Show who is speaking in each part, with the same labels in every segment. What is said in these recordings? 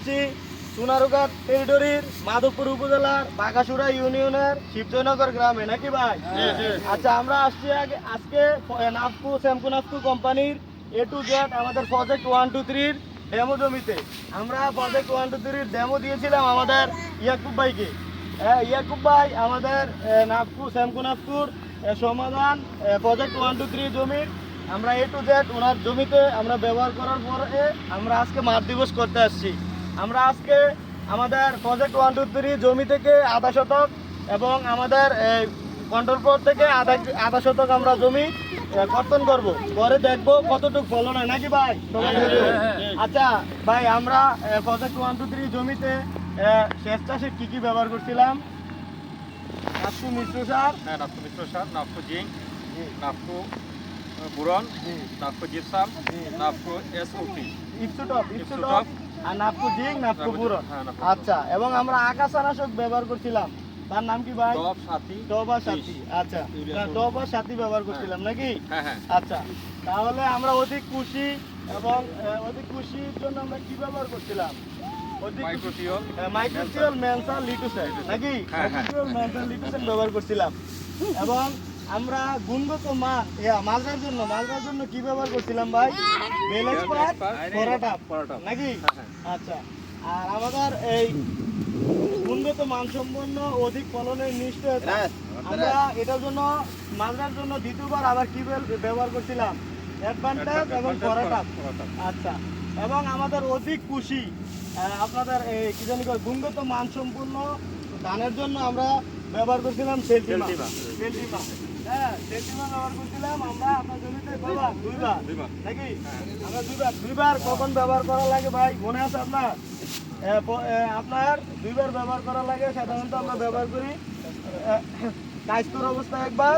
Speaker 1: আসছি সোনারুঘাট টেরিটরির মাধবপুর উপজেলার বাঘাসুরা ইউনিয়নের শিবজয়নগর গ্রামে, নাকি ভাই? আচ্ছা, আমরা আসছি আজকে নাফকো শ্যামকো নাফকো কোম্পানির A to Z আমাদের প্রজেক্ট 1-2-3 ডেমো জমিতে। আমরা প্রজেক্ট 1-2-3 ডেমো দিয়েছিলাম আমাদের ইয়াকুব ভাইকে। ইয়াকুব ভাই আমাদের নাফকো শ্যামকো নাফকোর সমাধান প্রজেক্ট 1-2-3 জমির আমরা A to Z ওনার জমিতে আমরা ব্যবহার করার পরে আমরা আজকে মাঠ দিবস করতে আসছি। আমরা আজকে আমাদের প্রজেক্ট 1-2-3 জমি থেকে আধা শতক এবং আমাদের কন্ট্রোল ফ্লোর থেকে আধা শতক আমরা জমি কর্তন করব, পরে দেখবো কতটুকু ফলন হয়, নাকি ভাই? আচ্ছা ভাই, আমরা প্রজেক্ট 1-2-3 জমিতে শেষ চাষে কি ব্যবহার করছিলাম? নাফকো মিশ্র সার,
Speaker 2: নাফকো মিশ্র সার, নাফকো জিঙ্ক, নাফকো বোরন, নাফকো জিপসাম, নাফকো এসওপি,
Speaker 1: ইপসোটপ আর নাফকো জিঙ্ক, নাফকো বোরন। আচ্ছা, এবং আমরা আগাছানাশক ব্যবহার করছিলাম, তার নাম কি ভাই? টব আর সাথী। আচ্ছা, টব আর সাথী ব্যবহার করছিলাম, নাকি? আচ্ছা, তাহলে আমরা অধিক খুশি এবং অধিক খুশির জন্য আমরা কি ব্যবহার করছিলাম? মাইক্রোটিওল মেনসা লিটুসেন, নাকি? মাইক্রোটিওল মেনসা লিটুসেন ব্যবহার করছিলাম। এবং আমরা গুণগত মান মাজরার জন্য কি ব্যবহার করছিলাম ভাই? বেলেক্সপার পরাটা, নাকি? আচ্ছা, আর আমাদের এই গুণগত মানসম্পন্ন অধিক ফলনের নিশ্চয়তা আমরা এটার জন্য মাজরার জন্য দ্বিতীয়বার আবার কি ব্যবহার করছিলাম? অ্যাডভান্টেজ এবং পরাটা। আচ্ছা, এবং আমাদের অধিক খুশি আপনাদের এই কি জানি গুণগত মানসম্পন্ন ধানের জন্য আমরা ব্যবহার করছিলাম সেলটিমা। হ্যাঁ, সেলটিমা ব্যবহার করছিলাম আমরা আপনার জমিতে দুইবার, নাকি? আমরা দুইবার কখন ব্যবহার করা লাগে ভাই, মনে আছে আপনার? আপনার দুইবার ব্যবহার করা লাগে। সাধারণত আমরা ব্যবহার করি কাস্তুর অবস্থায় একবার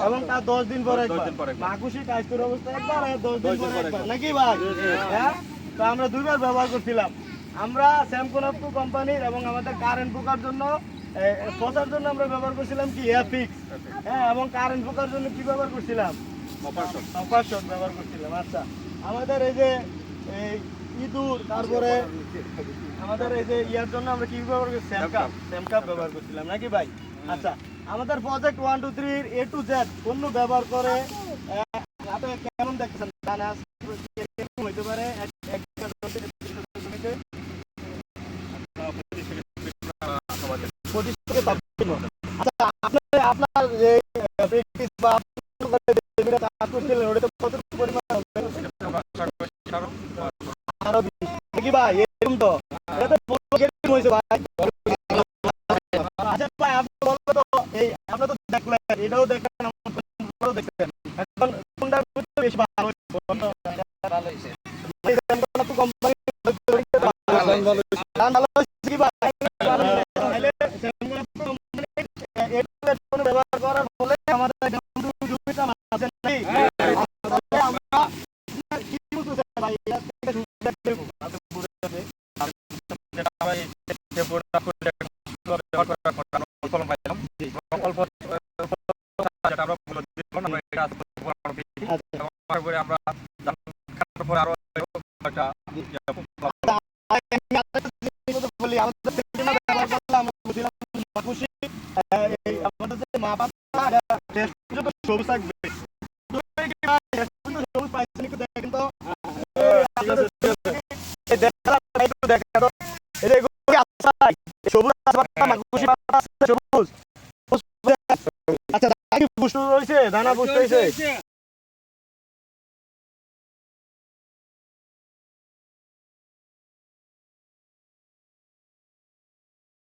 Speaker 1: এবং তার 10 দিন পরে একবার। মাকুশি কাস্তুর অবস্থায় একবার আর 10 দিন পরে একবার, নাকি ভাই? হ্যাঁ, তো আমরা দুইবার ব্যবহার করছিলাম। আমরা শ্যামকো নাফকো কোম্পানির এবং আমাদের কারেন্ট পোকার জন্য পচার জন্য আমরা ব্যবহার করছিলাম কি এফিক্স। হ্যাঁ, এবং কারেন্ট পোকার জন্য কি ব্যবহার করছিলাম? কপার শট ব্যবহার করছিলাম। আচ্ছা, আমাদের এই যে ইঁদুর, তারপরে আমাদের এই যে ইয়ার জন্য আমরা কি ব্যবহার করছি? স্যামকাপ ব্যবহার করছিলাম, নাকি ভাই? আচ্ছা, আমাদের প্রজেক্ট 1-2-3 A to Z পণ্য ব্যবহার করে আপনি কেমন দেখছেন? হইতে পারে আচ্ছা, আপনার যে প্র্যাকটিস বা কাজ করছিলেন ওটা কতটুকু পরিমাণ আরো কি ভাই? এরকম তো এটা তো হয়েছে ভাই। আচ্ছা ভাই, আপনি বলবেন তো এই আপনি তো দেখলেন, এটাও দেখলেন, আমারও দেখলেন, এখন কোনটা বেশি ভালো হয়েছে? কোম্পানি ভালো হয়েছে কি ভাই? ব্যবহার করার ফলে আমাদের জমিটা আছে, নাকি? আমরা কি বুঝতেছেন ভাই? সবুজ থাকবে, আচ্ছা দানা পুষ্ট হয়েছে?